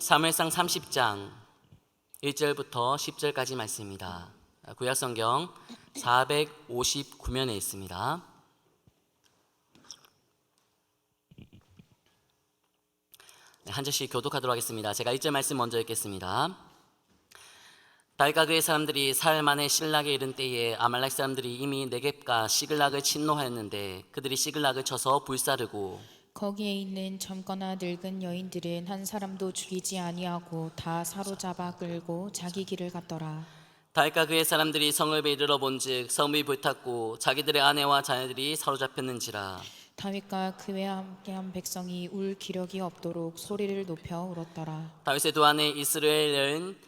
사무엘상 30장 1절부터 10절까지 말씀입니다. 구약성경 459면에 있습니다. 한 절씩 교독하도록 하겠습니다. 제가 1절 말씀 먼저 읽겠습니다. 다윗과 그의 사람들이 사흘 만에 실락에 이른 때에 아말렉 사람들이 이미 네겝과 시글락을 침노하였는데 그들이 시글락을 쳐서 불사르고 거기에 있는 젊거나 늙은 여인들은 한 사람도 죽이지 아니하고 다 사로잡아 끌고 자기 길을 갔더라. 다윗과 그의 사람들이 성읍에 이르러 본즉 성읍이 불탔고 자기들의 아내와 자녀들이 사로잡혔는지라. 다윗과 그와 함께한 백성이 울 기력이 없도록 소리를 높여 울었더라. 다윗의 두 아내 이스라엘은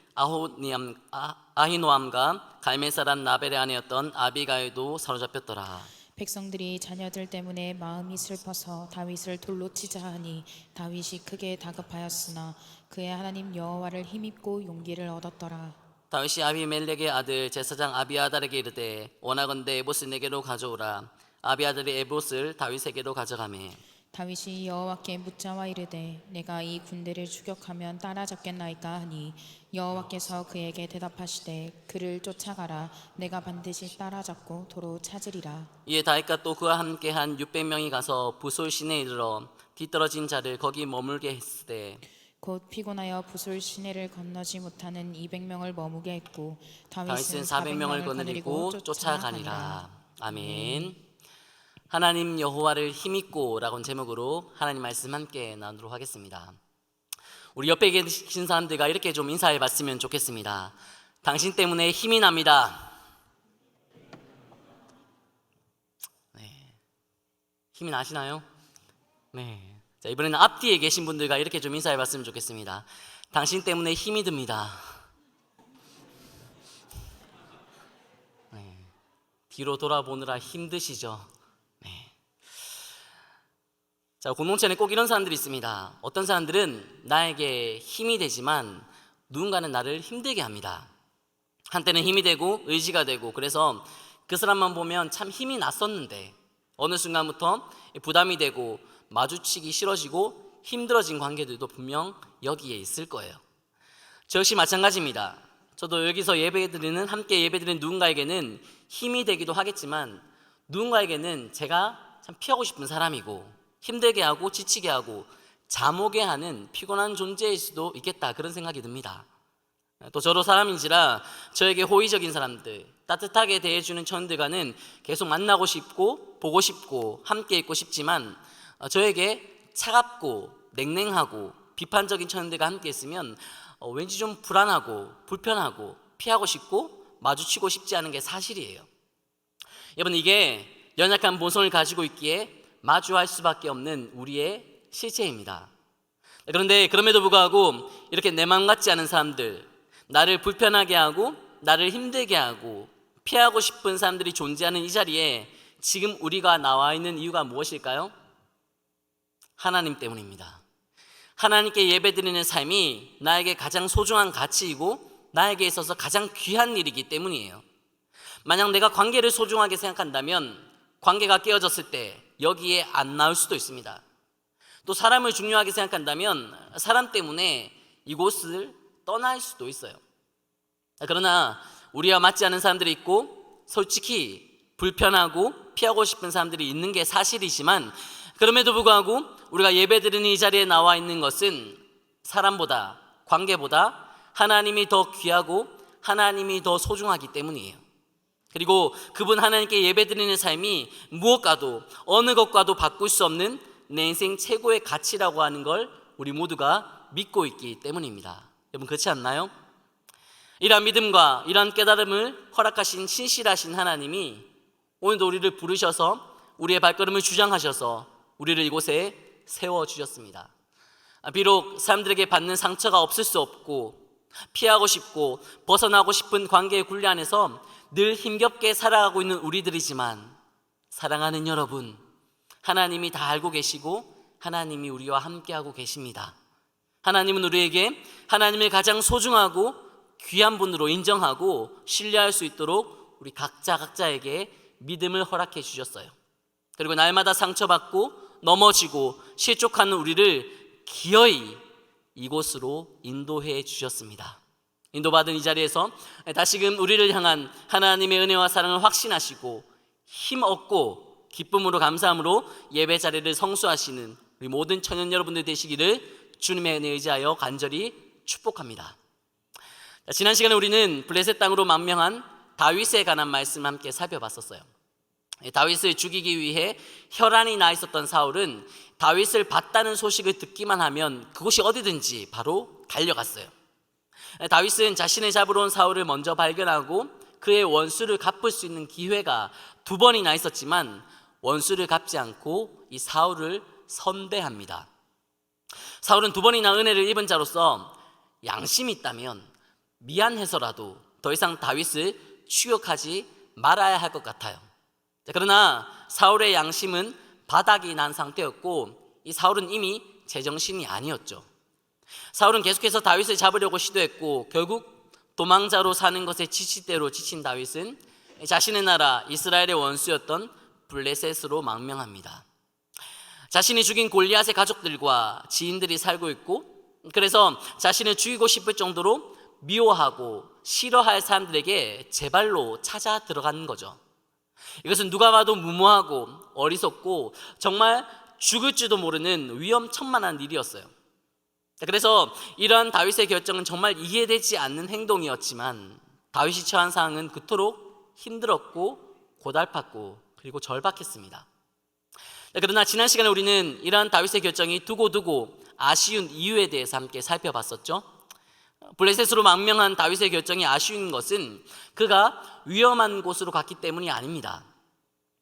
아히노암과 갈멜 사람 나벨의 아내였던 아비가일도 사로잡혔더라. 백성들이 자녀들 때문에 마음이 슬퍼서 다윗을 돌로 치자 하니 다윗이 크게 다급하였으나 그의 하나님 여호와를 힘입고 용기를 얻었더라. 다윗이 아비멜렉의 아들 제사장 아비아달에게 이르되 원하건대 에봇을 내게로 가져오라. 아비아달이 에봇을 다윗에게로 가져가매 다윗이 여호와께 묻자와 이르되 내가 이 군대를 추격하면 따라잡겠나이까 하니 여호와께서 그에게 대답하시되 그를 쫓아가라. 내가 반드시 따라잡고 도로 찾으리라. 이에 다윗과 또 그와 함께한 600명이 가서 부솔 시내에 이르러 뒤떨어진 자를 거기 머물게 했으되 곧 피곤하여 부솔 시내를 건너지 못하는 200명을 머무게 했고 다윗은 400명을 거느리고 쫓아가니라. 아멘. 하나님 여호와를 힘입고 라는 제목으로 하나님 말씀 함께 나누도록 하겠습니다. 우리 옆에 계신 사람들과 이렇게 좀 인사해 봤으면 좋겠습니다. 당신 때문에 힘이 납니다. 네. 힘이 나시나요? 네. 자, 이번에는 앞뒤에 계신 분들과 이렇게 좀 인사해 봤으면 좋겠습니다. 당신 때문에 힘이 듭니다. 네. 뒤로 돌아보느라 힘드시죠? 자, 공동체는 꼭 이런 사람들이 있습니다. 어떤 사람들은 나에게 힘이 되지만 누군가는 나를 힘들게 합니다. 한때는 힘이 되고 의지가 되고 그래서 그 사람만 보면 참 힘이 났었는데 어느 순간부터 부담이 되고 마주치기 싫어지고 힘들어진 관계들도 분명 여기에 있을 거예요. 저 역시 마찬가지입니다. 저도 여기서 함께 예배드리는 누군가에게는 힘이 되기도 하겠지만 누군가에게는 제가 참 피하고 싶은 사람이고 힘들게 하고 지치게 하고 잠오게 하는 피곤한 존재일 수도 있겠다, 그런 생각이 듭니다. 또 저도 사람인지라 저에게 호의적인 사람들, 따뜻하게 대해주는 천들과는 계속 만나고 싶고 보고 싶고 함께 있고 싶지만 저에게 차갑고 냉랭하고 비판적인 천들과 함께 있으면 왠지 좀 불안하고 불편하고 피하고 싶고 마주치고 싶지 않은 게 사실이에요. 여러분, 이게 연약한 본성을 가지고 있기에 마주할 수밖에 없는 우리의 실체입니다. 그런데 그럼에도 불구하고 이렇게 내 마음 같지 않은 사람들, 나를 불편하게 하고 나를 힘들게 하고 피하고 싶은 사람들이 존재하는 이 자리에 지금 우리가 나와 있는 이유가 무엇일까요? 하나님 때문입니다. 하나님께 예배드리는 삶이 나에게 가장 소중한 가치이고 나에게 있어서 가장 귀한 일이기 때문이에요. 만약 내가 관계를 소중하게 생각한다면 관계가 깨어졌을 때 여기에 안 나올 수도 있습니다. 또 사람을 중요하게 생각한다면 사람 때문에 이곳을 떠날 수도 있어요. 그러나 우리와 맞지 않은 사람들이 있고 솔직히 불편하고 피하고 싶은 사람들이 있는 게 사실이지만 그럼에도 불구하고 우리가 예배드리는 이 자리에 나와 있는 것은 사람보다 관계보다 하나님이 더 귀하고 하나님이 더 소중하기 때문이에요. 그리고 그분 하나님께 예배드리는 삶이 무엇과도 어느 것과도 바꿀 수 없는 내 인생 최고의 가치라고 하는 걸 우리 모두가 믿고 있기 때문입니다. 여러분, 그렇지 않나요? 이러한 믿음과 이러한 깨달음을 허락하신 신실하신 하나님이 오늘도 우리를 부르셔서 우리의 발걸음을 주장하셔서 우리를 이곳에 세워주셨습니다. 비록 사람들에게 받는 상처가 없을 수 없고 피하고 싶고 벗어나고 싶은 관계의 굴레 안에서 늘 힘겹게 살아가고 있는 우리들이지만 사랑하는 여러분, 하나님이 다 알고 계시고 하나님이 우리와 함께하고 계십니다. 하나님은 우리에게 하나님을 가장 소중하고 귀한 분으로 인정하고 신뢰할 수 있도록 우리 각자에게 믿음을 허락해 주셨어요. 그리고 날마다 상처받고 넘어지고 실족하는 우리를 기어이 이곳으로 인도해 주셨습니다. 인도받은 이 자리에서 다시금 우리를 향한 하나님의 은혜와 사랑을 확신하시고 힘 얻고 기쁨으로 감사함으로 예배 자리를 성수하시는 우리 모든 청년 여러분들 되시기를 주님의 은혜에 의지하여 간절히 축복합니다. 지난 시간에 우리는 블레셋 땅으로 망명한 다윗에 관한 말씀 함께 살펴봤었어요. 다윗을 죽이기 위해 혈안이 나 있었던 사울은 다윗을 봤다는 소식을 듣기만 하면 그곳이 어디든지 바로 달려갔어요. 다윗은 자신을 잡으러 온 사울을 먼저 발견하고 그의 원수를 갚을 수 있는 기회가 2번이나 있었지만 원수를 갚지 않고 이 사울을 선대합니다. 사울은 2번이나 은혜를 입은 자로서 양심이 있다면 미안해서라도 더 이상 다윗을 추격하지 말아야 할 것 같아요. 그러나 사울의 양심은 바닥이 난 상태였고 이 사울은 이미 제정신이 아니었죠. 사울은 계속해서 다윗을 잡으려고 시도했고 결국 도망자로 사는 것에 지치대로 지친 다윗은 자신의 나라 이스라엘의 원수였던 블레셋으로 망명합니다. 자신이 죽인 골리앗의 가족들과 지인들이 살고 있고 그래서 자신을 죽이고 싶을 정도로 미워하고 싫어할 사람들에게 제 발로 찾아 들어가는 거죠. 이것은 누가 봐도 무모하고 어리석고 정말 죽을지도 모르는 위험천만한 일이었어요. 그래서 이러한 다윗의 결정은 정말 이해되지 않는 행동이었지만 다윗이 처한 상황은 그토록 힘들었고 고달팠고 그리고 절박했습니다. 그러나 지난 시간에 우리는 이러한 다윗의 결정이 두고두고 아쉬운 이유에 대해서 함께 살펴봤었죠. 블레셋으로 망명한 다윗의 결정이 아쉬운 것은 그가 위험한 곳으로 갔기 때문이 아닙니다.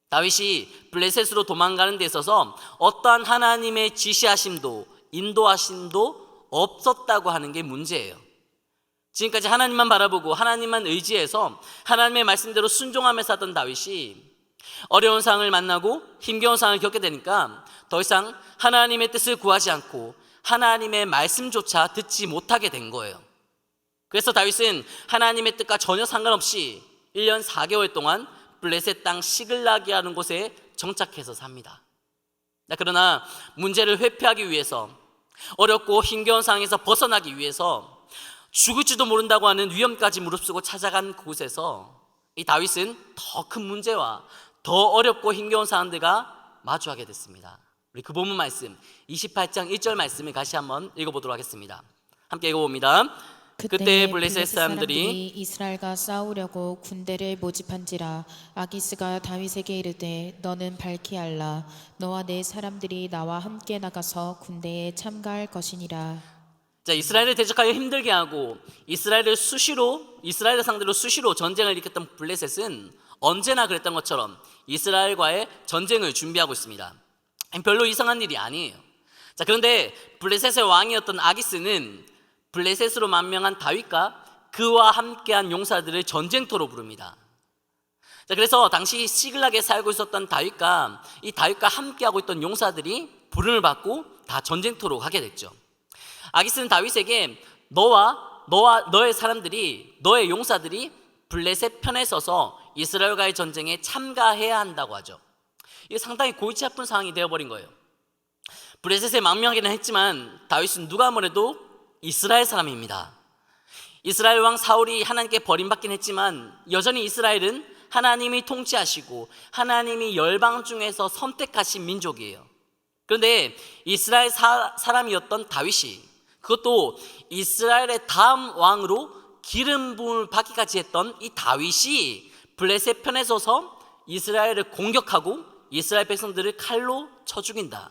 다윗이 블레셋으로 도망가는 데 있어서 어떠한 하나님의 지시하심도 인도하심도 없었다고 하는 게 문제예요. 지금까지 하나님만 바라보고 하나님만 의지해서 하나님의 말씀대로 순종하며 살던 다윗이 어려운 상황을 만나고 힘겨운 상황을 겪게 되니까 더 이상 하나님의 뜻을 구하지 않고 하나님의 말씀조차 듣지 못하게 된 거예요. 그래서 다윗은 하나님의 뜻과 전혀 상관없이 1년 4개월 동안 블레셋 땅 시글락이라는 곳에 정착해서 삽니다. 그러나 문제를 회피하기 위해서 어렵고 힘겨운 상황에서 벗어나기 위해서 죽을지도 모른다고 하는 위험까지 무릅쓰고 찾아간 곳에서 이 다윗은 더 큰 문제와 더 어렵고 힘겨운 상황들과 마주하게 됐습니다. 우리 그 본문 말씀 28장 1절 말씀을 다시 한번 읽어보도록 하겠습니다. 함께 읽어봅니다. 그때 블레셋 사람들이 이스라엘과 싸우려고 군대를 모집한지라 아기스가 다윗에게 이르되 너는 밝히 알라 너와 내 사람들이 나와 함께 나가서 군대에 참가할 것이니라. 자, 이스라엘을 대적하여 힘들게 하고 이스라엘을 상대로 수시로 전쟁을 일으켰던 블레셋은 언제나 그랬던 것처럼 이스라엘과의 전쟁을 준비하고 있습니다. 별로 이상한 일이 아니에요. 자, 그런데 블레셋의 왕이었던 아기스는 블레셋으로 망명한 다윗과 그와 함께한 용사들을 전쟁터로 부릅니다. 자, 그래서 당시 시글락에 살고 있었던 다윗과 이 다윗과 함께하고 있던 용사들이 부름을 받고 다 전쟁터로 가게 됐죠. 아기스는 다윗에게 너의 사람들이 너의 용사들이 블레셋 편에 서서 이스라엘과의 전쟁에 참가해야 한다고 하죠. 이게 상당히 골치 아픈 상황이 되어버린 거예요. 블레셋에 망명하기는 했지만 다윗은 누가 뭐래도 이스라엘 사람입니다. 이스라엘 왕 사울이 하나님께 버림받긴 했지만 여전히 이스라엘은 하나님이 통치하시고 하나님이 열방 중에서 선택하신 민족이에요. 그런데 이스라엘 사람이었던 다윗이 그것도 이스라엘의 다음 왕으로 기름 부음을 받기까지 했던 이 다윗이 블레셋 편에 서서 이스라엘을 공격하고 이스라엘 백성들을 칼로 쳐 죽인다.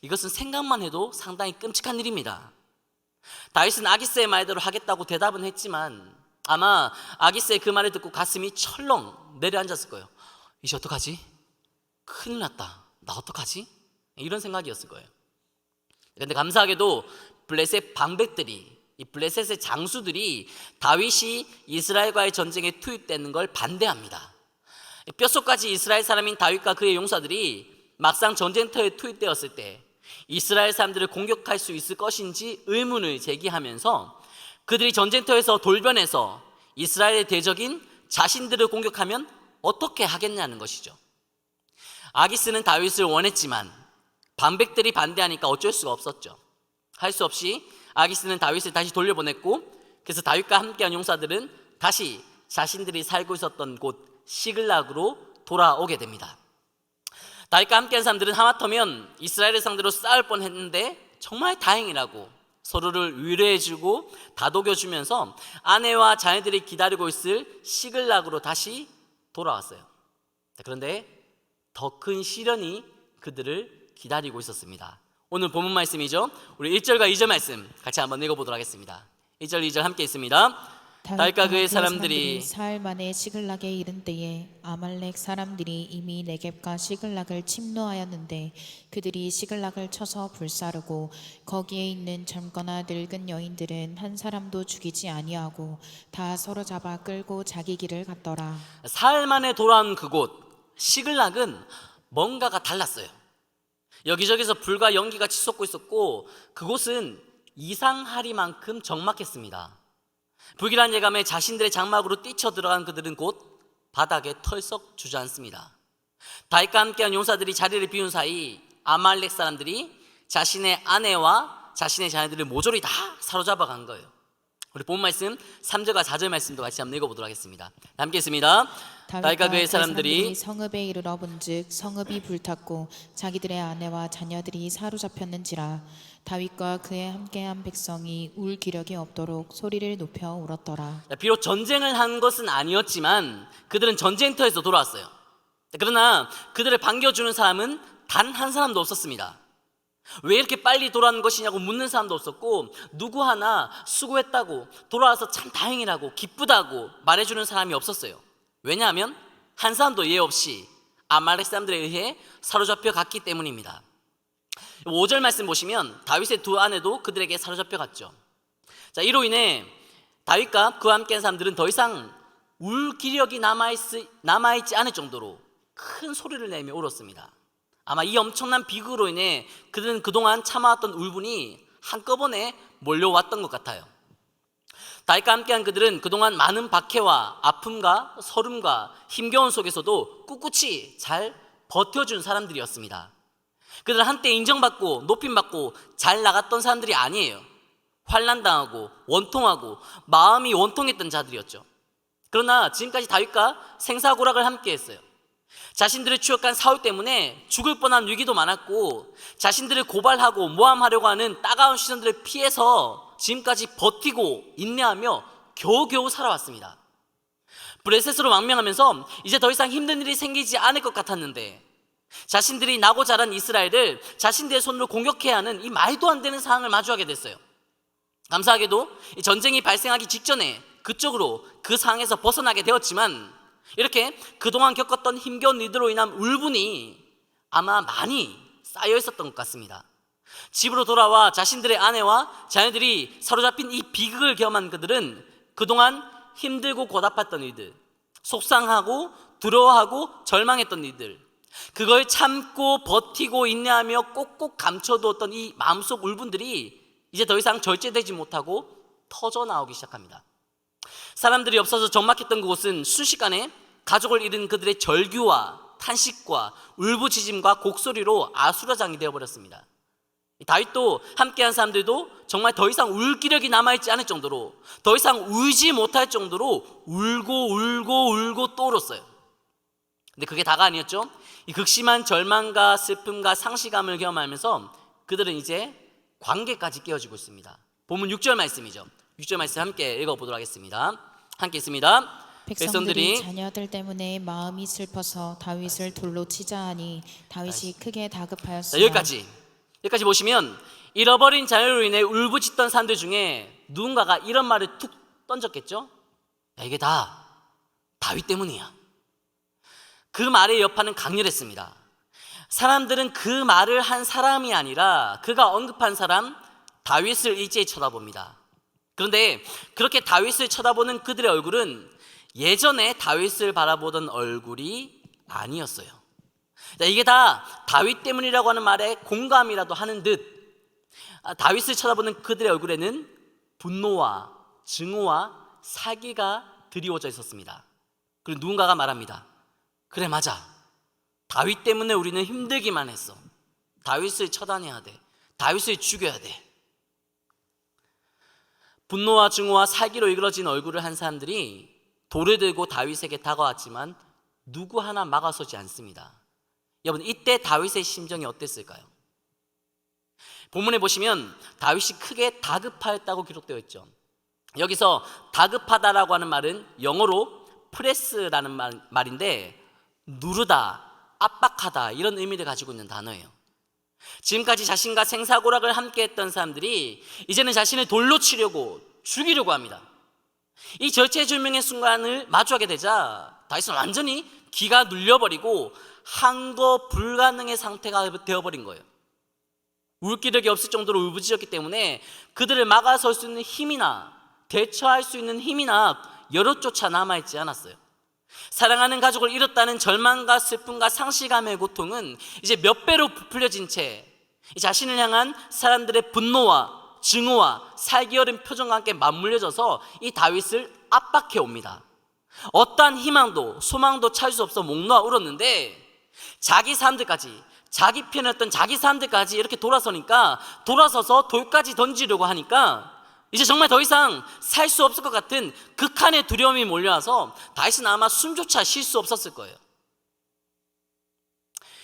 이것은 생각만 해도 상당히 끔찍한 일입니다. 다윗은 아기스의 말대로 하겠다고 대답은 했지만 아마 아기스의 그 말을 듣고 가슴이 철렁 내려앉았을 거예요. 이제 어떡하지? 큰일 났다. 나 어떡하지? 이런 생각이었을 거예요. 그런데 감사하게도 블레셋 방백들이 이 블레셋의 장수들이 다윗이 이스라엘과의 전쟁에 투입되는 걸 반대합니다. 뼛속까지 이스라엘 사람인 다윗과 그의 용사들이 막상 전쟁터에 투입되었을 때 이스라엘 사람들을 공격할 수 있을 것인지 의문을 제기하면서 그들이 전쟁터에서 돌변해서 이스라엘의 대적인 자신들을 공격하면 어떻게 하겠냐는 것이죠. 아기스는 다윗을 원했지만 반백들이 반대하니까 어쩔 수가 없었죠. 할 수 없이 아기스는 다윗을 다시 돌려보냈고, 그래서 다윗과 함께한 용사들은 다시 자신들이 살고 있었던 곳 시글락으로 돌아오게 됩니다. 다윗과 함께한 사람들은 하마터면 이스라엘을 상대로 싸울 뻔했는데 정말 다행이라고 서로를 위로해주고 다독여주면서 아내와 자녀들이 기다리고 있을 시글락으로 다시 돌아왔어요. 그런데 더 큰 시련이 그들을 기다리고 있었습니다. 오늘 본문 말씀이죠. 우리 1절과 2절 말씀 같이 한번 읽어보도록 하겠습니다. 1절 2절 함께 있습니다. 다윗과 그의 사람들이 사흘 만에 시글락에 이른 때에 아말렉 사람들이 이미 네겝과 시글락을 침노하였는데 그들이 시글락을 쳐서 불사르고 거기에 있는 젊거나 늙은 여인들은 한 사람도 죽이지 아니하고 다 서로 잡아 끌고 자기 길을 갔더라. 사흘 만에 돌아온 그곳 시글락은 뭔가가 달랐어요. 여기저기서 불과 연기가 치솟고 있었고 그곳은 이상하리만큼 적막했습니다. 불길한 예감에 자신들의 장막으로 뛰쳐들어간 그들은 곧 바닥에 털썩 주저앉습니다. 다윗과 함께한 용사들이 자리를 비운 사이 아말렉 사람들이 자신의 아내와 자신의 자녀들을 모조리 다 사로잡아 간 거예요. 우리 본 말씀 3절과 4절 말씀도 같이 한번 읽어보도록 하겠습니다. 함께 있습니다. 다윗과 그의 사람들이 성읍에 이르러 본즉 성읍이 불탔고 자기들의 아내와 자녀들이 사로잡혔는지라. 다윗과 그의 함께한 백성이 울 기력이 없도록 소리를 높여 울었더라. 비록 전쟁을 한 것은 아니었지만 그들은 전쟁터에서 돌아왔어요. 그러나 그들을 반겨주는 사람은 단 한 사람도 없었습니다. 왜 이렇게 빨리 돌아온 것이냐고 묻는 사람도 없었고 누구 하나 수고했다고 돌아와서 참 다행이라고 기쁘다고 말해주는 사람이 없었어요. 왜냐하면 한 사람도 예외 없이 아말렉 사람들에 의해 사로잡혀 갔기 때문입니다. 5절 말씀 보시면 다윗의 두 아내도 그들에게 사로잡혀 갔죠. 자, 이로 인해 다윗과 그와 함께한 사람들은 더 이상 울 기력이 남아있지 않을 정도로 큰 소리를 내며 울었습니다. 아마 이 엄청난 비극으로 인해 그들은 그동안 참아왔던 울분이 한꺼번에 몰려왔던 것 같아요. 다윗과 함께한 그들은 그동안 많은 박해와 아픔과 서름과 힘겨운 속에서도 꿋꿋이 잘 버텨준 사람들이었습니다. 그들은 한때 인정받고 높임받고 잘 나갔던 사람들이 아니에요. 환난당하고 원통하고 마음이 원통했던 자들이었죠. 그러나 지금까지 다윗과 생사고락을 함께 했어요. 자신들을 추격한 사울 때문에 죽을 뻔한 위기도 많았고 자신들을 고발하고 모함하려고 하는 따가운 시선들을 피해서 지금까지 버티고 인내하며 겨우겨우 살아왔습니다. 브레셋으로 망명하면서 이제 더 이상 힘든 일이 생기지 않을 것 같았는데 자신들이 나고 자란 이스라엘을 자신들의 손으로 공격해야 하는 이 말도 안 되는 상황을 마주하게 됐어요. 감사하게도 이 전쟁이 발생하기 직전에 그쪽으로 그 상황에서 벗어나게 되었지만 이렇게 그동안 겪었던 힘겨운 일들로 인한 울분이 아마 많이 쌓여 있었던 것 같습니다. 집으로 돌아와 자신들의 아내와 자녀들이 사로잡힌 이 비극을 경험한 그들은 그동안 힘들고 고달팠던 일들, 속상하고 두려워하고 절망했던 일들, 그걸 참고 버티고 인내하며 꼭꼭 감춰두었던 이 마음속 울분들이 이제 더 이상 절제되지 못하고 터져나오기 시작합니다. 사람들이 없어서 적막했던 그곳은 순식간에 가족을 잃은 그들의 절규와 탄식과 울부짖음과 곡소리로 아수라장이 되어버렸습니다. 다윗도 함께한 사람들도 정말 더 이상 울 기력이 남아있지 않을 정도로 더 이상 울지 못할 정도로 울고 또 울었어요. 근데 그게 다가 아니었죠. 이 극심한 절망과 슬픔과 상실감을 경험하면서 그들은 이제 관계까지 깨어지고 있습니다. 본문 6절 말씀이죠. 6절 말씀 함께 읽어보도록 하겠습니다. 함께 있습니다. 백성들이 자녀들 때문에 마음이 슬퍼서 다윗을 돌로 치자 하니 다윗이 크게 다급하였으나. 여기까지 보시면 잃어버린 자녀로 인해 울부짖던 사람들 중에 누군가가 이런 말을 툭 던졌겠죠. 야, 이게 다 다윗 때문이야. 그 말의 여파는 강렬했습니다. 사람들은 그 말을 한 사람이 아니라 그가 언급한 사람 다윗을 일제히 쳐다봅니다. 그런데 그렇게 다윗을 쳐다보는 그들의 얼굴은 예전에 다윗을 바라보던 얼굴이 아니었어요. 이게 다 다윗 때문이라고 하는 말에 공감이라도 하는 듯 다윗을 쳐다보는 그들의 얼굴에는 분노와 증오와 사기가 드리워져 있었습니다. 그리고 누군가가 말합니다. 그래, 맞아. 다윗 때문에 우리는 힘들기만 했어. 다윗을 처단해야 돼. 다윗을 죽여야 돼. 분노와 증오와 살기로 이끌어진 얼굴을 한 사람들이 돌을 들고 다윗에게 다가왔지만 누구 하나 막아서지 않습니다. 여러분, 이때 다윗의 심정이 어땠을까요? 본문에 보시면 다윗이 크게 다급하였다고 기록되어 있죠. 여기서 다급하다라고 하는 말은 영어로 프레스라는 말인데 누르다, 압박하다 이런 의미를 가지고 있는 단어예요. 지금까지 자신과 생사고락을 함께 했던 사람들이 이제는 자신을 돌로 치려고 죽이려고 합니다. 이 절체절명의 순간을 마주하게 되자 다윗은 완전히 기가 눌려버리고 항거 불가능의 상태가 되어버린 거예요. 울기력이 없을 정도로 울부짖었기 때문에 그들을 막아설 수 있는 힘이나 대처할 수 있는 힘이나 여력조차 남아있지 않았어요. 사랑하는 가족을 잃었다는 절망과 슬픔과 상실감의 고통은 이제 몇 배로 부풀려진 채 자신을 향한 사람들의 분노와 증오와 살기 어린 표정과 함께 맞물려져서 이 다윗을 압박해 옵니다. 어떠한 희망도 소망도 찾을 수 없어 목 놓아 울었는데 자기 사람들까지, 자기 편이었던 자기 사람들까지 이렇게 돌아서서 돌까지 던지려고 하니까 이제 정말 더 이상 살 수 없을 것 같은 극한의 두려움이 몰려와서 다윗은 아마 숨조차 쉴 수 없었을 거예요.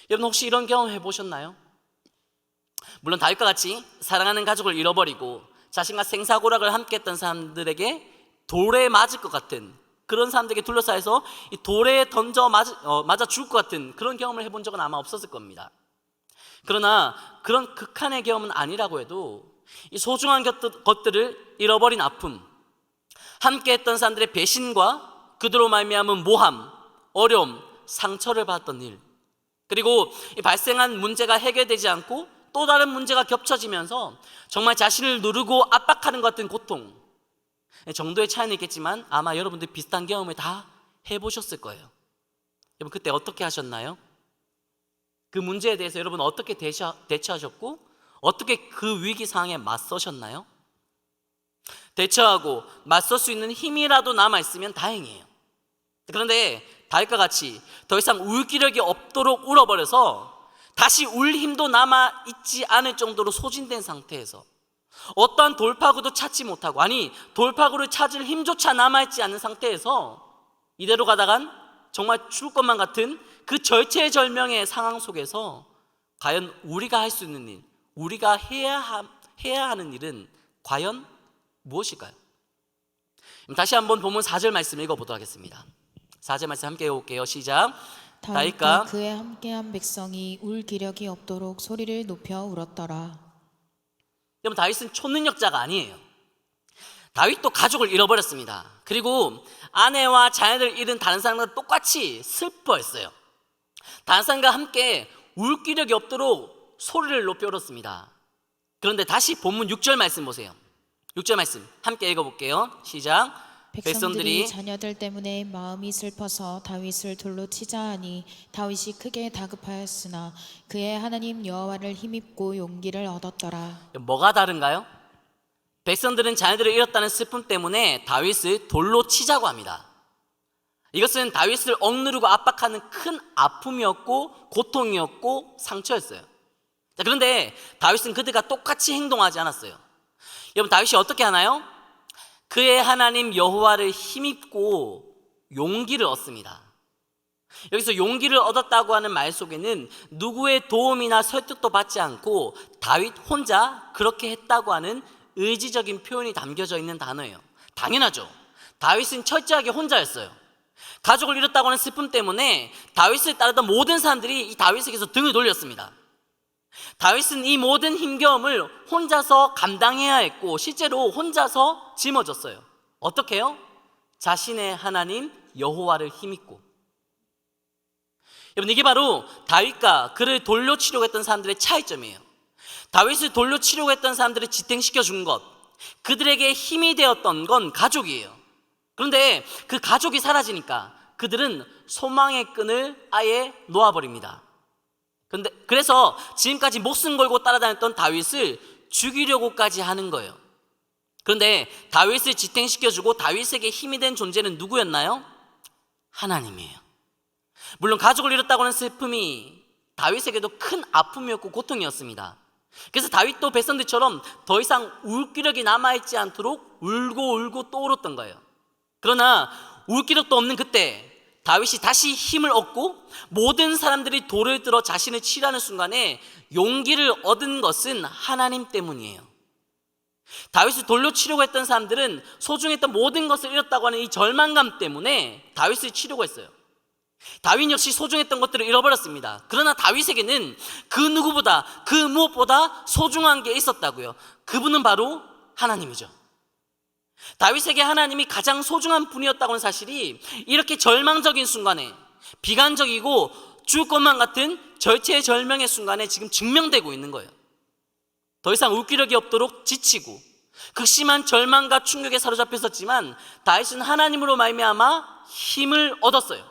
여러분, 혹시 이런 경험 해보셨나요? 물론 다윗과 같이 사랑하는 가족을 잃어버리고 자신과 생사고락을 함께했던 사람들에게 돌에 맞을 것 같은 그런 사람들에게 둘러싸여서 이 돌에 맞아 죽을 것 같은 그런 경험을 해본 적은 아마 없었을 겁니다. 그러나 그런 극한의 경험은 아니라고 해도 이 소중한 것들을 잃어버린 아픔, 함께했던 사람들의 배신과 그들로 말미암은 모함, 어려움, 상처를 받았던 일, 그리고 이 발생한 문제가 해결되지 않고 또 다른 문제가 겹쳐지면서 정말 자신을 누르고 압박하는 것 같은 고통, 정도의 차이는 있겠지만 아마 여러분들 비슷한 경험을 다 해보셨을 거예요. 여러분, 그때 어떻게 하셨나요? 그 문제에 대해서 여러분 어떻게 대처하셨고 어떻게 그 위기 상황에 맞서셨나요? 대처하고 맞설 수 있는 힘이라도 남아있으면 다행이에요. 그런데 다윗과 같이 더 이상 울 기력이 없도록 울어버려서 다시 울 힘도 남아있지 않을 정도로 소진된 상태에서 어떠한 돌파구도 찾지 못하고, 아니 돌파구를 찾을 힘조차 남아있지 않은 상태에서 이대로 가다간 정말 죽을 것만 같은 그 절체절명의 상황 속에서 과연 우리가 할 수 있는 일, 우리가 해야 하는 일은 과연 무엇일까요? 다시 한번 본문 4절 말씀 읽어보도록 하겠습니다. 4절 말씀 함께 읽어볼게요. 시작. 다윗과 그의 함께한 백성이 울 기력이 없도록 소리를 높여 울었더라. 여러분, 다윗은 초능력자가 아니에요. 다윗도 가족을 잃어버렸습니다. 그리고 아내와 자녀를 잃은 다른 사람과 똑같이 슬퍼했어요. 다른 사람과 함께 울 기력이 없도록 소리를 높여 울었습니다. 그런데 다시 본문 6절 말씀 보세요. 6절 말씀 함께 읽어볼게요. 시작. 백성들이 자녀들 때문에 마음이 슬퍼서 다윗을 돌로 치자 하니 다윗이 크게 다급하였으나 그의 하나님 여호와를 힘입고 용기를 얻었더라. 뭐가 다른가요? 백성들은 자녀들을 잃었다는 슬픔 때문에 다윗을 돌로 치자고 합니다. 이것은 다윗을 억누르고 압박하는 큰 아픔이었고 고통이었고 상처였어요. 그런데 다윗은 그들과 똑같이 행동하지 않았어요. 여러분, 다윗이 어떻게 하나요? 그의 하나님 여호와를 힘입고 용기를 얻습니다. 여기서 용기를 얻었다고 하는 말 속에는 누구의 도움이나 설득도 받지 않고 다윗 혼자 그렇게 했다고 하는 의지적인 표현이 담겨져 있는 단어예요. 당연하죠. 다윗은 철저하게 혼자였어요. 가족을 잃었다고 하는 슬픔 때문에 다윗을 따르던 모든 사람들이 이 다윗에게서 등을 돌렸습니다. 다윗은 이 모든 힘겨움을 혼자서 감당해야 했고 실제로 혼자서 짊어졌어요. 어떻게 해요? 자신의 하나님 여호와를 힘입고. 여러분, 이게 바로 다윗과 그를 돌로 치려고 했던 사람들의 차이점이에요. 다윗을 돌로 치려고 했던 사람들을 지탱시켜 준 것, 그들에게 힘이 되었던 건 가족이에요. 그런데 그 가족이 사라지니까 그들은 소망의 끈을 아예 놓아버립니다. 그래서 지금까지 목숨 걸고 따라다녔던 다윗을 죽이려고까지 하는 거예요. 그런데 다윗을 지탱시켜주고 다윗에게 힘이 된 존재는 누구였나요? 하나님이에요. 물론 가족을 잃었다고 하는 슬픔이 다윗에게도 큰 아픔이었고 고통이었습니다. 그래서 다윗도 백성들처럼 더 이상 울 기력이 남아있지 않도록 울고 또 울었던 거예요. 그러나 울 기력도 없는 그때 다윗이 다시 힘을 얻고 모든 사람들이 돌을 들어 자신을 치라는 순간에 용기를 얻은 것은 하나님 때문이에요. 다윗을 돌로 치려고 했던 사람들은 소중했던 모든 것을 잃었다고 하는 이 절망감 때문에 다윗을 치려고 했어요. 다윗 역시 소중했던 것들을 잃어버렸습니다. 그러나 다윗에게는 그 누구보다, 그 무엇보다 소중한 게 있었다고요. 그분은 바로 하나님이죠. 다윗에게 하나님이 가장 소중한 분이었다고 하는 사실이 이렇게 절망적인 순간에, 비관적이고 죽을 것만 같은 절체절명의 순간에 지금 증명되고 있는 거예요. 더 이상 울 기력이 없도록 지치고 극심한 절망과 충격에 사로잡혀 있었지만 다윗은 하나님으로 말미암아 힘을 얻었어요.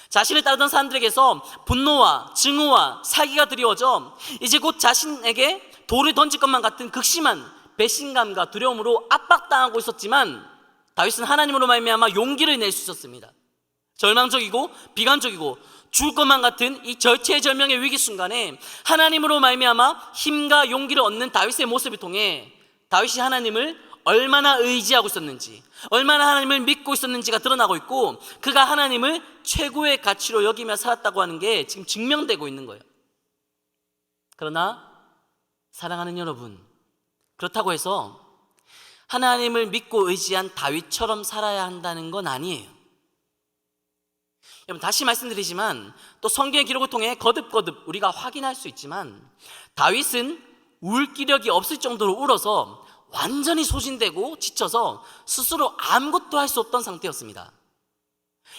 자신을 따르던 사람들에게서 분노와 증오와 사기가 드리워져 이제 곧 자신에게 돌을 던질 것만 같은 극심한 배신감과 두려움으로 압박당하고 있었지만 다윗은 하나님으로 말미암아 용기를 낼 수 있었습니다. 절망적이고 비관적이고 죽을 것만 같은 이 절체절명의 위기 순간에 하나님으로 말미암아 힘과 용기를 얻는 다윗의 모습을 통해 다윗이 하나님을 얼마나 의지하고 있었는지, 얼마나 하나님을 믿고 있었는지가 드러나고 있고 그가 하나님을 최고의 가치로 여기며 살았다고 하는 게 지금 증명되고 있는 거예요. 그러나 사랑하는 여러분, 그렇다고 해서 하나님을 믿고 의지한 다윗처럼 살아야 한다는 건 아니에요. 여러분, 다시 말씀드리지만 또 성경의 기록을 통해 거듭거듭 우리가 확인할 수 있지만 다윗은 울 기력이 없을 정도로 울어서 완전히 소진되고 지쳐서 스스로 아무것도 할 수 없던 상태였습니다.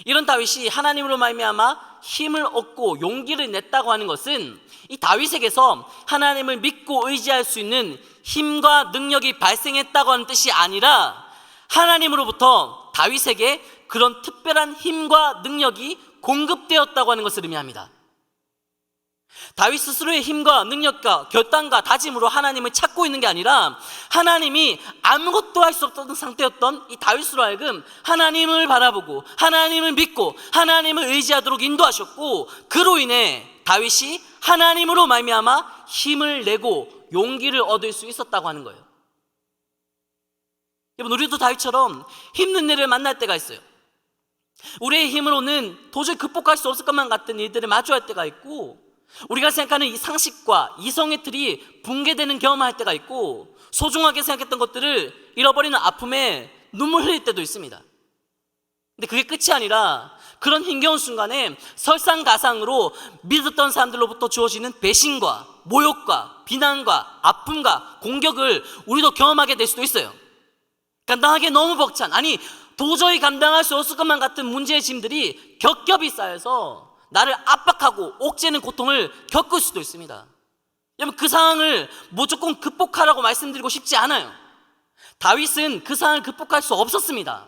이런 다윗이 하나님으로 말미암아 힘을 얻고 용기를 냈다고 하는 것은 이 다윗에게서 하나님을 믿고 의지할 수 있는 힘과 능력이 발생했다고 하는 뜻이 아니라 하나님으로부터 다윗에게 그런 특별한 힘과 능력이 공급되었다고 하는 것을 의미합니다. 다윗 스스로의 힘과 능력과 결단과 다짐으로 하나님을 찾고 있는 게 아니라 하나님이 아무것도 할 수 없던 상태였던 이 다윗으로 하여금 하나님을 바라보고 하나님을 믿고 하나님을 의지하도록 인도하셨고 그로 인해 다윗이 하나님으로 말미암아 힘을 내고 용기를 얻을 수 있었다고 하는 거예요. 여러분, 우리도 다윗처럼 힘든 일을 만날 때가 있어요. 우리의 힘으로는 도저히 극복할 수 없을 것만 같은 일들을 마주할 때가 있고 우리가 생각하는 이 상식과 이성의 틀이 붕괴되는 경험을 할 때가 있고 소중하게 생각했던 것들을 잃어버리는 아픔에 눈물 흘릴 때도 있습니다. 근데 그게 끝이 아니라 그런 힘겨운 순간에 설상가상으로 믿었던 사람들로부터 주어지는 배신과 모욕과 비난과 아픔과 공격을 우리도 경험하게 될 수도 있어요. 감당하기에 너무 벅찬, 아니 도저히 감당할 수 없을 것만 같은 문제의 짐들이 겹겹이 쌓여서 나를 압박하고 옥죄는 고통을 겪을 수도 있습니다. 여러분, 그 상황을 무조건 극복하라고 말씀드리고 싶지 않아요. 다윗은 그 상황을 극복할 수 없었습니다.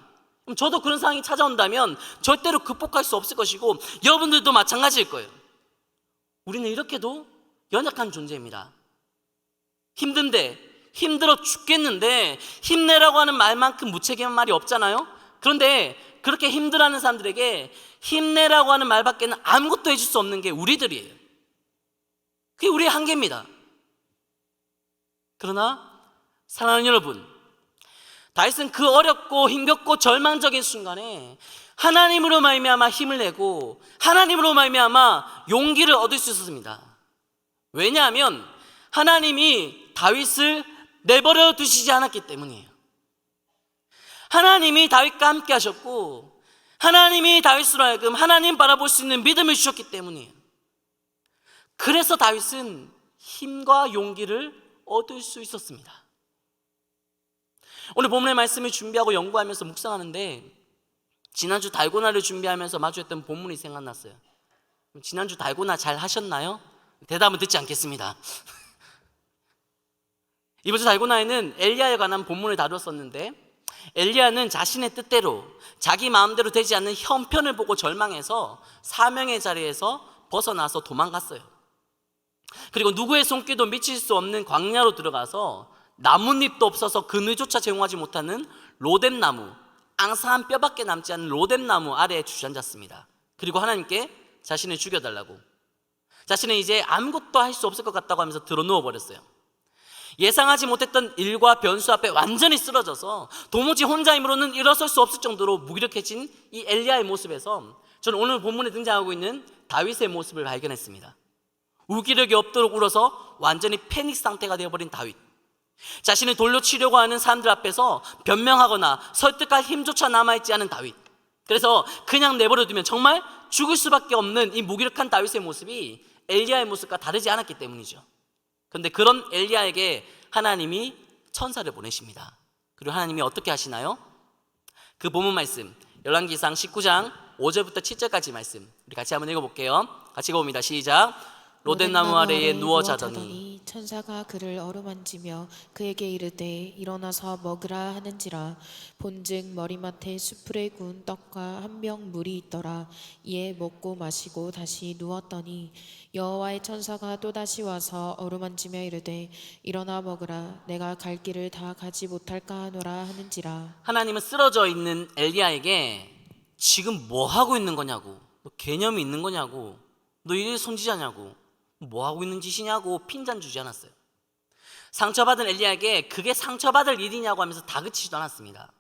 저도 그런 상황이 찾아온다면 절대로 극복할 수 없을 것이고 여러분들도 마찬가지일 거예요. 우리는 이렇게도 연약한 존재입니다. 힘든데, 힘들어 죽겠는데 힘내라고 하는 말만큼 무책임한 말이 없잖아요. 그런데 그렇게 힘들어하는 사람들에게 힘내라고 하는 말밖에는 아무것도 해줄 수 없는 게 우리들이에요. 그게 우리의 한계입니다. 그러나 사랑하는 여러분, 다윗은 그 어렵고 힘겹고 절망적인 순간에 하나님으로 말미암아 힘을 내고 하나님으로 말미암아 용기를 얻을 수 있었습니다. 왜냐하면 하나님이 다윗을 내버려 두시지 않았기 때문이에요. 하나님이 다윗과 함께 하셨고 하나님이 다윗으로 하여금 하나님 바라볼 수 있는 믿음을 주셨기 때문이에요. 그래서 다윗은 힘과 용기를 얻을 수 있었습니다. 오늘 본문의 말씀을 준비하고 연구하면서 묵상하는데 지난주 달고나를 준비하면서 마주했던 본문이 생각났어요. 지난주 달고나 잘 하셨나요? 대답은 듣지 않겠습니다. 이번 주 달고나에는 엘리야에 관한 본문을 다뤘었는데 엘리야는 자신의 뜻대로 자기 마음대로 되지 않는 형편을 보고 절망해서 사명의 자리에서 벗어나서 도망갔어요. 그리고 누구의 손길도 미칠 수 없는 광야로 들어가서 나뭇잎도 없어서 그늘조차 제공하지 못하는 로뎀나무, 앙상한 뼈밖에 남지 않는 로뎀나무 아래에 주저앉았습니다. 그리고 하나님께 자신을 죽여달라고. 자신은 이제 아무것도 할 수 없을 것 같다고 하면서 드러누워 버렸어요. 예상하지 못했던 일과 변수 앞에 완전히 쓰러져서 도무지 혼자 힘으로는 일어설 수 없을 정도로 무기력해진 이 엘리야의 모습에서 저는 오늘 본문에 등장하고 있는 다윗의 모습을 발견했습니다. 우기력이 없도록 울어서 완전히 패닉 상태가 되어버린 다윗, 자신을 돌려치려고 하는 사람들 앞에서 변명하거나 설득할 힘조차 남아있지 않은 다윗, 그래서 그냥 내버려두면 정말 죽을 수밖에 없는 이 무기력한 다윗의 모습이 엘리야의 모습과 다르지 않았기 때문이죠. 그런데 그런 엘리야에게 하나님이 천사를 보내십니다. 그리고 하나님이 어떻게 하시나요? 그 본문 말씀 열왕기상 19장 5절부터 7절까지 말씀 우리 같이 한번 읽어볼게요. 같이 읽어봅니다. 시작. 로덴나무 아래에 누워 자더니 천사가 그를 어루만지며 그에게 이르되 일어나서 먹으라 하는지라. 본즉 머리맡에 수풀에 구운 떡과 한 병 물이 있더라. 이에 먹고 마시고 다시 누웠더니 여호와의 천사가 또다시 와서 어루만지며 이르되 일어나 먹으라. 내가 갈 길을 다 가지 못할까 하노라 하는지라. 하나님은 쓰러져 있는 엘리야에게 지금 뭐 하고 있는 거냐고, 너 개념이 있는 거냐고, 너 이래 선지자냐고, 뭐 하고 있는 짓이냐고 핀잔 주지 않았어요. 상처받은 엘리야에게 그게 상처받을 일이냐고 하면서 다그치지도 않았습니다.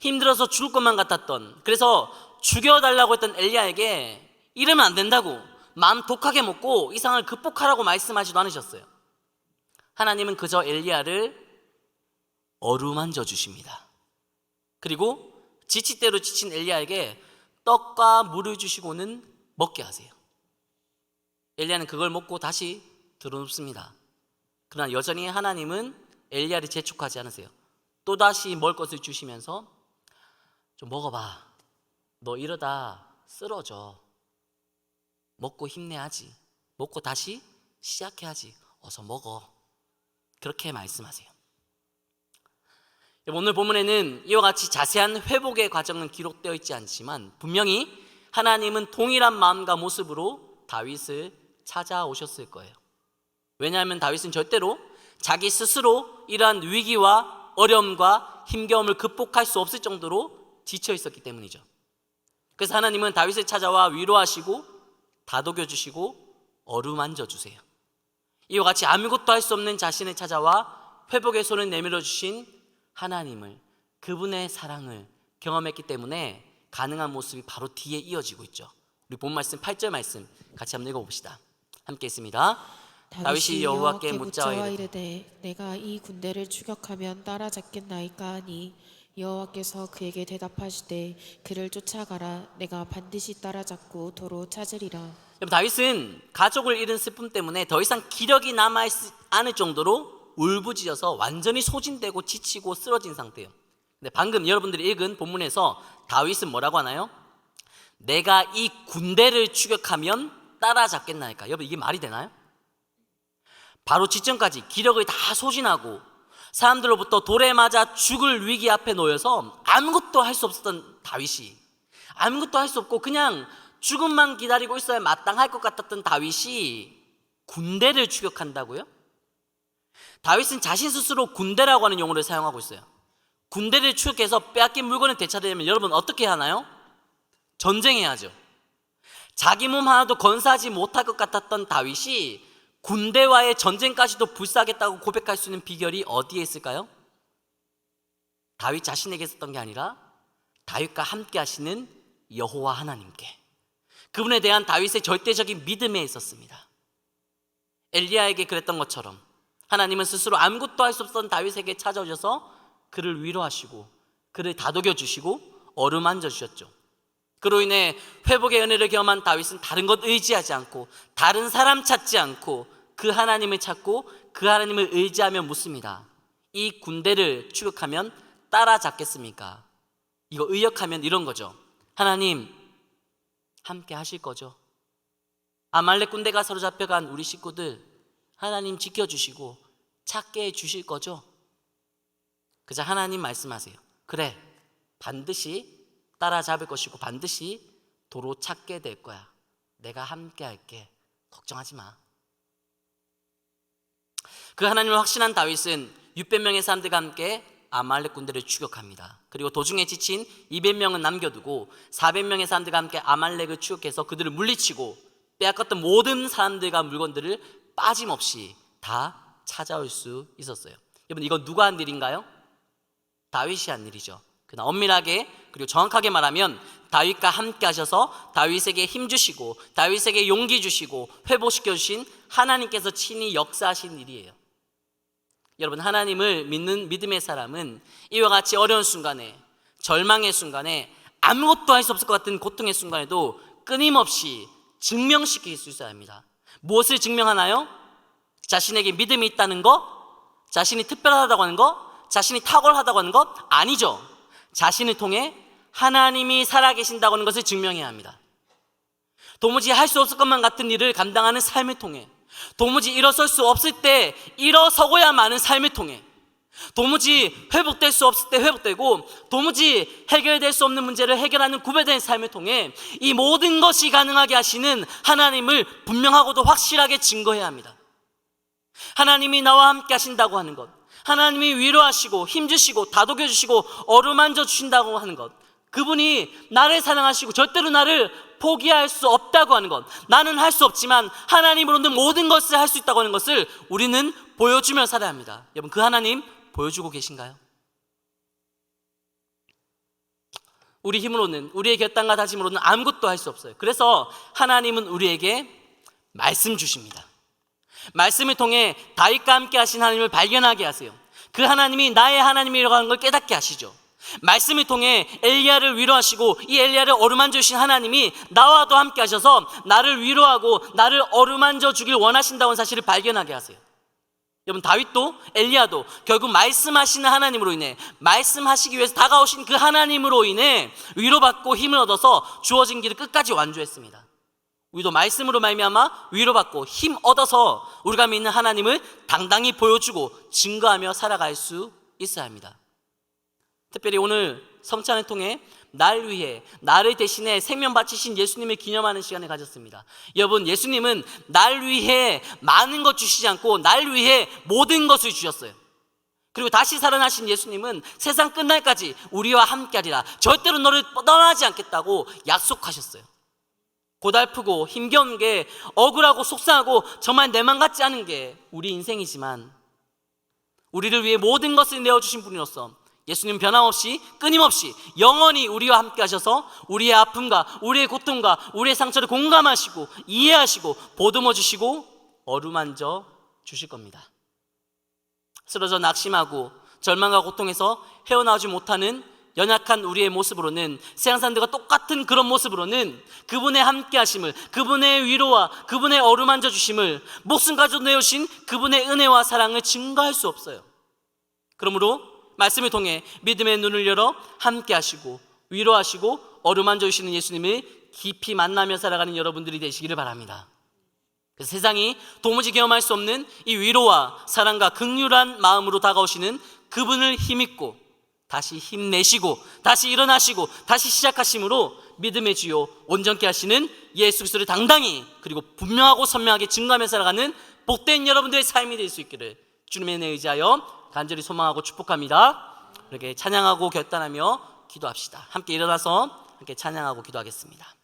힘들어서 죽을 것만 같았던, 그래서 죽여달라고 했던 엘리야에게 이러면 안 된다고, 마음 독하게 먹고 이 상을 극복하라고 말씀하지도 않으셨어요. 하나님은 그저 엘리야를 어루만져 주십니다. 그리고 지치대로 지친 엘리야에게 떡과 물을 주시고는 먹게 하세요. 엘리야는 그걸 먹고 다시 드러눕습니다. 그러나 여전히 하나님은 엘리야를 재촉하지 않으세요. 또다시 먹을 것을 주시면서 좀 먹어봐. 너 이러다 쓰러져. 먹고 힘내야지. 먹고 다시 시작해야지. 어서 먹어. 그렇게 말씀하세요. 오늘 본문에는 이와 같이 자세한 회복의 과정은 기록되어 있지 않지만 분명히 하나님은 동일한 마음과 모습으로 다윗을 찾아오셨을 거예요. 왜냐하면 다윗은 절대로 자기 스스로 이러한 위기와 어려움과 힘겨움을 극복할 수 없을 정도로 지쳐 있었기 때문이죠. 그래서 하나님은 다윗을 찾아와 위로하시고 다독여 주시고 어루만져 주세요. 이와 같이 아무것도 할 수 없는 자신을 찾아와 회복의 손을 내밀어 주신 하나님을, 그분의 사랑을 경험했기 때문에 가능한 모습이 바로 뒤에 이어지고 있죠. 우리 본 말씀 8절 말씀 같이 한번 읽어봅시다. 함께 있습니다. 다윗이 여호와께 묻자와 이르되 내가 이 군대를 추격하면 따라잡겠나이까 하니 여호와께서 그에게 대답하시되 그를 쫓아가라. 내가 반드시 따라잡고 도로 찾으리라. 여러분, 다윗은 가족을 잃은 슬픔 때문에 더 이상 기력이 남아있지 않을 정도로 울부짖어서 완전히 소진되고 지치고 쓰러진 상태예요. 근데 방금 여러분들이 읽은 본문에서 다윗은 뭐라고 하나요? 내가 이 군대를 추격하면 따라잡겠나이까. 여러분, 이게 말이 되나요? 바로 직전까지 기력을 다 소진하고 사람들로부터 돌에 맞아 죽을 위기 앞에 놓여서 아무것도 할 수 없었던 다윗이, 아무것도 할 수 없고 그냥 죽음만 기다리고 있어야 마땅할 것 같았던 다윗이 군대를 추격한다고요? 다윗은 자신 스스로 군대라고 하는 용어를 사용하고 있어요. 군대를 추격해서 빼앗긴 물건을 되찾으려면 여러분 어떻게 하나요? 전쟁해야죠. 자기 몸 하나도 건사하지 못할 것 같았던 다윗이 군대와의 전쟁까지도 불사하겠다고 고백할 수 있는 비결이 어디에 있을까요? 다윗 자신에게 있었던 게 아니라 다윗과 함께 하시는 여호와 하나님께, 그분에 대한 다윗의 절대적인 믿음에 있었습니다. 엘리야에게 그랬던 것처럼 하나님은 스스로 아무것도 할 수 없었던 다윗에게 찾아오셔서 그를 위로하시고 그를 다독여 주시고 어루만져 주셨죠. 그로 인해 회복의 은혜를 경험한 다윗은 다른 것 의지하지 않고 다른 사람 찾지 않고 그 하나님을 찾고 그 하나님을 의지하며 묻습니다. 이 군대를 추격하면 따라잡겠습니까? 이거 의역하면 이런 거죠. 하나님 함께 하실 거죠? 아말렉 군대가 사로잡혀간 우리 식구들 하나님 지켜주시고 찾게 해주실 거죠? 그저 하나님 말씀하세요. 그래, 반드시 따라잡을 것이고 반드시 도로 찾게 될 거야. 내가 함께 할게. 걱정하지 마. 그 하나님을 확신한 다윗은 600명의 사람들과 함께 아말렉 군대를 추격합니다. 그리고 도중에 지친 200명은 남겨두고 400명의 사람들과 함께 아말렉을 추격해서 그들을 물리치고 빼앗겼던 모든 사람들과 물건들을 빠짐없이 다 찾아올 수 있었어요. 여러분, 이건 누가 한 일인가요? 다윗이 한 일이죠. 그러나 엄밀하게 그리고 정확하게 말하면 다윗과 함께 하셔서 다윗에게 힘 주시고 다윗에게 용기 주시고 회복시켜 주신 하나님께서 친히 역사하신 일이에요. 여러분, 하나님을 믿는 믿음의 사람은 이와 같이 어려운 순간에, 절망의 순간에, 아무것도 할 수 없을 것 같은 고통의 순간에도 끊임없이 증명시킬 수 있어야 합니다. 무엇을 증명하나요? 자신에게 믿음이 있다는 것, 자신이 특별하다고 하는 것, 자신이 탁월하다고 하는 것? 아니죠. 자신을 통해 하나님이 살아계신다고 하는 것을 증명해야 합니다. 도무지 할 수 없을 것만 같은 일을 감당하는 삶을 통해, 도무지 일어설 수 없을 때 일어서고야만 하는 삶을 통해, 도무지 회복될 수 없을 때 회복되고 도무지 해결될 수 없는 문제를 해결하는 구별된 삶을 통해 이 모든 것이 가능하게 하시는 하나님을 분명하고도 확실하게 증거해야 합니다. 하나님이 나와 함께 하신다고 하는 것, 하나님이 위로하시고 힘주시고 다독여주시고 어루만져 주신다고 하는 것, 그분이 나를 사랑하시고 절대로 나를 포기할 수 없다고 하는 것, 나는 할 수 없지만 하나님으로는 모든 것을 할 수 있다고 하는 것을 우리는 보여주며 살아야 합니다. 여러분, 그 하나님 보여주고 계신가요? 우리 힘으로는, 우리의 결단과 다짐으로는 아무것도 할 수 없어요. 그래서 하나님은 우리에게 말씀 주십니다. 말씀을 통해 다윗과 함께 하신 하나님을 발견하게 하세요. 그 하나님이 나의 하나님이라고 하는 걸 깨닫게 하시죠. 말씀을 통해 엘리야를 위로하시고 이 엘리야를 어루만져 주신 하나님이 나와도 함께 하셔서 나를 위로하고 나를 어루만져 주길 원하신다는 사실을 발견하게 하세요. 여러분, 다윗도 엘리야도 결국 말씀하시는 하나님으로 인해, 말씀하시기 위해서 다가오신 그 하나님으로 인해 위로받고 힘을 얻어서 주어진 길을 끝까지 완주했습니다. 우리도 말씀으로 말미암아 위로받고 힘 얻어서 우리가 믿는 하나님을 당당히 보여주고 증거하며 살아갈 수 있어야 합니다. 특별히 오늘 성찬을 통해 날 위해, 나를 대신해 생명 바치신 예수님을 기념하는 시간을 가졌습니다. 여러분, 예수님은 날 위해 많은 것 주시지 않고 날 위해 모든 것을 주셨어요. 그리고 다시 살아나신 예수님은 세상 끝날까지 우리와 함께하리라, 절대로 너를 떠나지 않겠다고 약속하셨어요. 고달프고 힘겨운 게, 억울하고 속상하고 정말 내 맘 같지 않은 게 우리 인생이지만 우리를 위해 모든 것을 내어주신 분이로서 예수님 변함없이 끊임없이 영원히 우리와 함께 하셔서 우리의 아픔과 우리의 고통과 우리의 상처를 공감하시고 이해하시고 보듬어 주시고 어루만져 주실 겁니다. 쓰러져 낙심하고 절망과 고통에서 헤어나오지 못하는 연약한 우리의 모습으로는, 세상 사람들과 똑같은 그런 모습으로는 그분의 함께 하심을, 그분의 위로와 그분의 어루만져 주심을, 목숨까지 내어주신 그분의 은혜와 사랑을 증거할 수 없어요. 그러므로 말씀을 통해 믿음의 눈을 열어 함께 하시고 위로하시고 어루만져 주시는 예수님을 깊이 만나며 살아가는 여러분들이 되시기를 바랍니다. 그래서 세상이 도무지 경험할 수 없는 이 위로와 사랑과 긍휼한 마음으로 다가오시는 그분을 힘입고 다시 힘내시고 다시 일어나시고 다시 시작하심으로 믿음의 주요 온전케 하시는 예수 그리스도를 당당히 그리고 분명하고 선명하게 증거하며 살아가는 복된 여러분들의 삶이 될 수 있기를 주님의 은혜에 의지하여 간절히 소망하고 축복합니다. 이렇게 찬양하고 결단하며 기도합시다. 함께 일어나서 함께 찬양하고 기도하겠습니다.